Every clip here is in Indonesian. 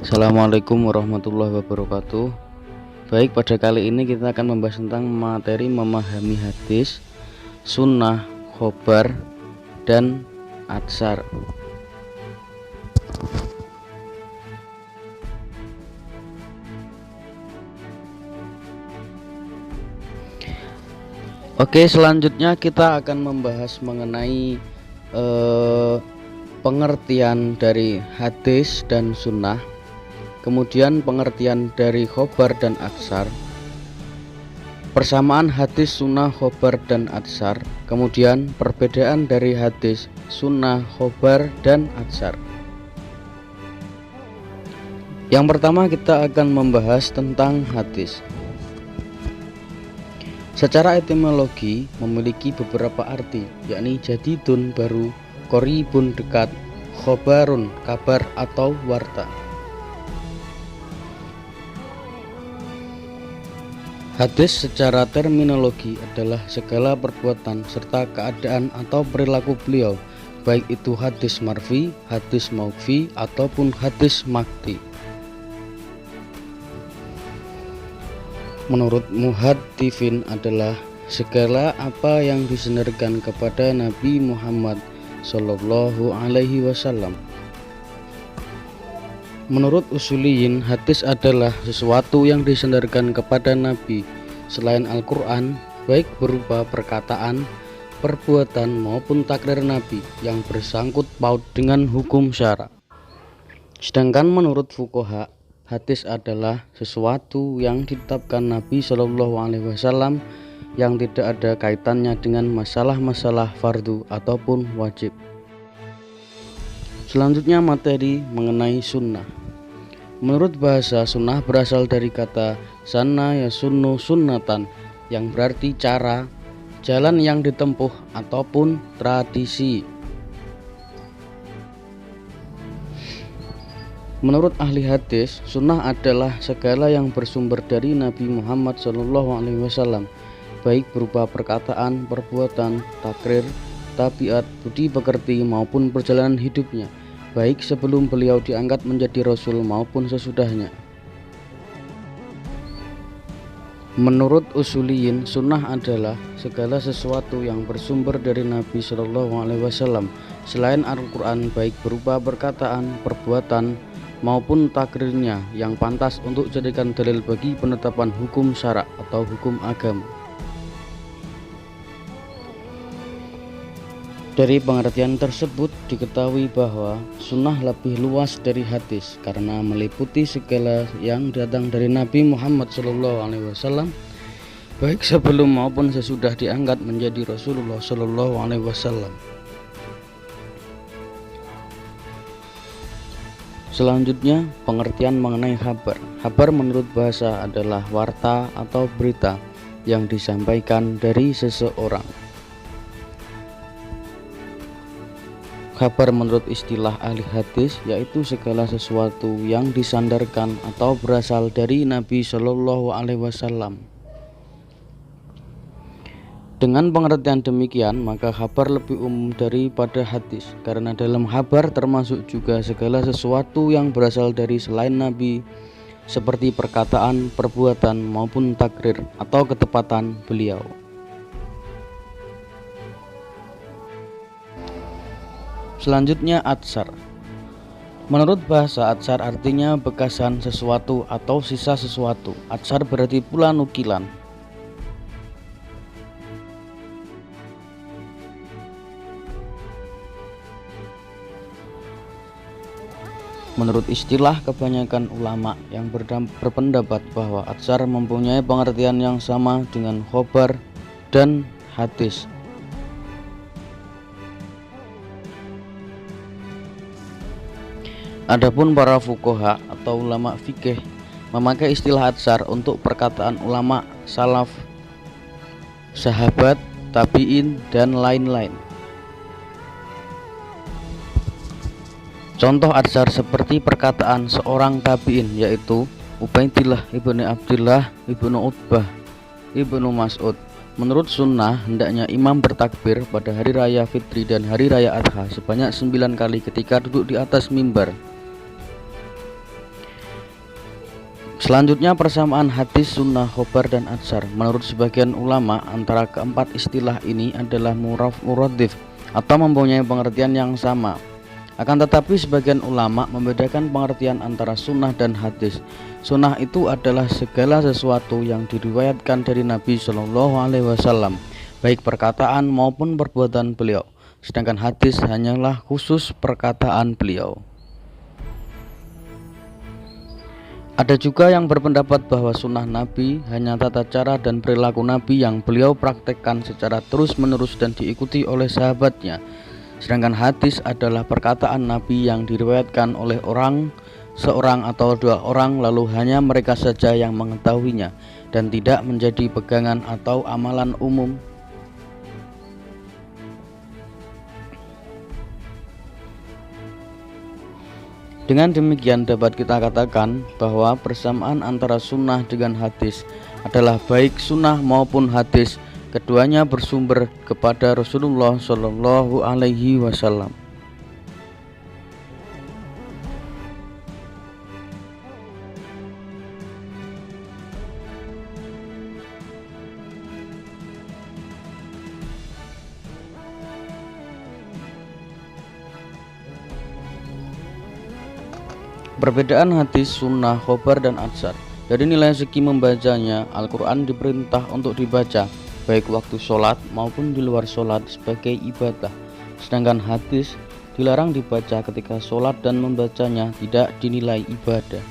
Assalamualaikum warahmatullahi wabarakatuh. Baik, pada kali ini kita akan membahas tentang materi memahami hadis, sunnah, khobar, dan atsar. Oke, selanjutnya kita akan membahas mengenai pengertian dari hadis dan sunnah, kemudian pengertian dari khobar dan atsar, persamaan hadis, sunnah, khobar, dan atsar, kemudian perbedaan dari hadis, sunnah, khobar, dan atsar. Yang pertama kita akan membahas tentang hadis. Secara etimologi memiliki beberapa arti, yakni jadidun baru, qoribun dekat, khobarun kabar atau warta. Hadis secara terminologi adalah segala perbuatan serta keadaan atau perilaku beliau, baik itu hadis marfi, hadis mauqfi, ataupun hadis maqti. Menurut muhaddzifin adalah segala apa yang disandarkan kepada Nabi Muhammad Shallallahu Alaihi Wasallam. Menurut usuliyin, hadis adalah sesuatu yang disandarkan kepada Nabi selain Al-Quran, baik berupa perkataan, perbuatan maupun takrir Nabi yang bersangkut paut dengan hukum syara. Sedangkan menurut fuqaha, hadis adalah sesuatu yang ditetapkan Nabi Shallallahu Alaihi Wasallam yang tidak ada kaitannya dengan masalah-masalah fardu ataupun wajib. Selanjutnya materi mengenai sunnah. Menurut bahasa, sunnah berasal dari kata sanna yasunnu sunnatan, yang berarti cara, jalan yang ditempuh ataupun tradisi. Menurut ahli hadis, sunnah adalah segala yang bersumber dari Nabi Muhammad SAW, baik berupa perkataan, perbuatan, takrir, tabiat, budi pekerti maupun perjalanan hidupnya, baik sebelum beliau diangkat menjadi Rasul maupun sesudahnya. Menurut usuliyin, sunnah adalah segala sesuatu yang bersumber dari Nabi SAW selain Al-Quran, baik berupa perkataan, perbuatan, maupun takrirnya yang pantas untuk jadikan dalil bagi penetapan hukum syara atau hukum agama. Dari pengertian tersebut diketahui bahwa sunnah lebih luas dari hadis karena meliputi segala yang datang dari Nabi Muhammad SAW, baik sebelum maupun sesudah diangkat menjadi Rasulullah SAW. Selanjutnya, pengertian mengenai khabar. Khabar menurut bahasa adalah warta atau berita yang disampaikan dari seseorang. Khabar menurut istilah ahli hadis yaitu segala sesuatu yang disandarkan atau berasal dari Nabi Shallallahu Alaihi Wasallam. Dengan pengertian demikian, maka khabar lebih umum daripada hadis, karena dalam khabar termasuk juga segala sesuatu yang berasal dari selain Nabi, seperti perkataan, perbuatan, maupun takrir atau ketepatan beliau. Selanjutnya atsar. Menurut bahasa, atsar artinya bekasan sesuatu atau sisa sesuatu. Atsar berarti pula nukilan. Menurut istilah kebanyakan ulama yang berpendapat bahwa atsar mempunyai pengertian yang sama dengan khobar dan hadis. Adapun para fuqaha atau ulama fikih memakai istilah atsar untuk perkataan ulama salaf, sahabat, tabi'in, dan lain-lain. Contoh atsar seperti perkataan seorang tabi'in yaitu Ubaidillah ibnu Abdullah ibnu Utbah ibnu Mas'ud. Menurut sunnah, hendaknya imam bertakbir pada hari raya Fitri dan hari raya Adha sebanyak 9 kali ketika duduk di atas mimbar. Selanjutnya persamaan hadis, sunnah, khobar, dan atsar. Menurut sebagian ulama, antara keempat istilah ini adalah muradif atau mempunyai pengertian yang sama. Akan tetapi sebagian ulama membedakan pengertian antara sunnah dan hadis. Sunnah itu adalah segala sesuatu yang diriwayatkan dari Nabi Shallallahu Alaihi Wasallam, baik perkataan maupun perbuatan beliau. Sedangkan hadis hanyalah khusus perkataan beliau. Ada juga yang berpendapat bahwa sunnah Nabi hanya tata cara dan perilaku Nabi yang beliau praktekkan secara terus-menerus dan diikuti oleh sahabatnya. Sedangkan hadis adalah perkataan Nabi yang diriwayatkan oleh seorang atau dua orang, lalu hanya mereka saja yang mengetahuinya dan tidak menjadi pegangan atau amalan umum. Dengan demikian dapat kita katakan bahwa persamaan antara sunnah dengan hadis adalah baik sunnah maupun hadis, keduanya bersumber kepada Rasulullah Shallallahu Alaihi Wasallam. Perbedaan hadis, sunnah, khobar, dan atsar. Dari nilai segi membacanya, Al-Quran diperintah untuk dibaca baik waktu sholat maupun di luar sholat sebagai ibadah. Sedangkan hadis dilarang dibaca ketika sholat dan membacanya tidak dinilai ibadah.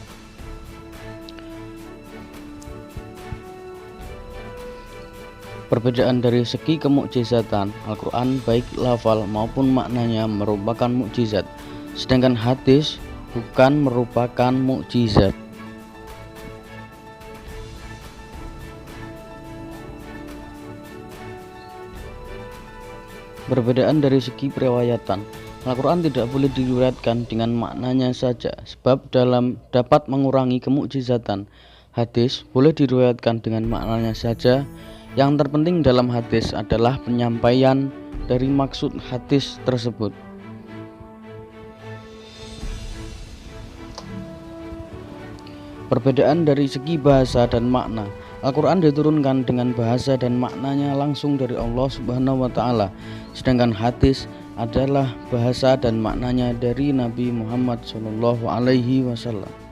Perbedaan dari segi kemukjizatan, Al-Quran baik lafal maupun maknanya merupakan mukjizat, sedangkan hadis bukan merupakan mukjizat. Perbedaan dari segi periwayatan, Al-Quran tidak boleh diriwayatkan dengan maknanya saja, sebab dapat mengurangi kemukjizatan. Hadis boleh diriwayatkan dengan maknanya saja. Yang terpenting dalam hadis adalah penyampaian dari maksud hadis tersebut. Perbedaan dari segi bahasa dan makna, Al-Quran diturunkan dengan bahasa dan maknanya langsung dari Allah Subhanahu wa Ta'ala, sedangkan hadis adalah bahasa dan maknanya dari Nabi Muhammad Shallallahu Alaihi Wasallam.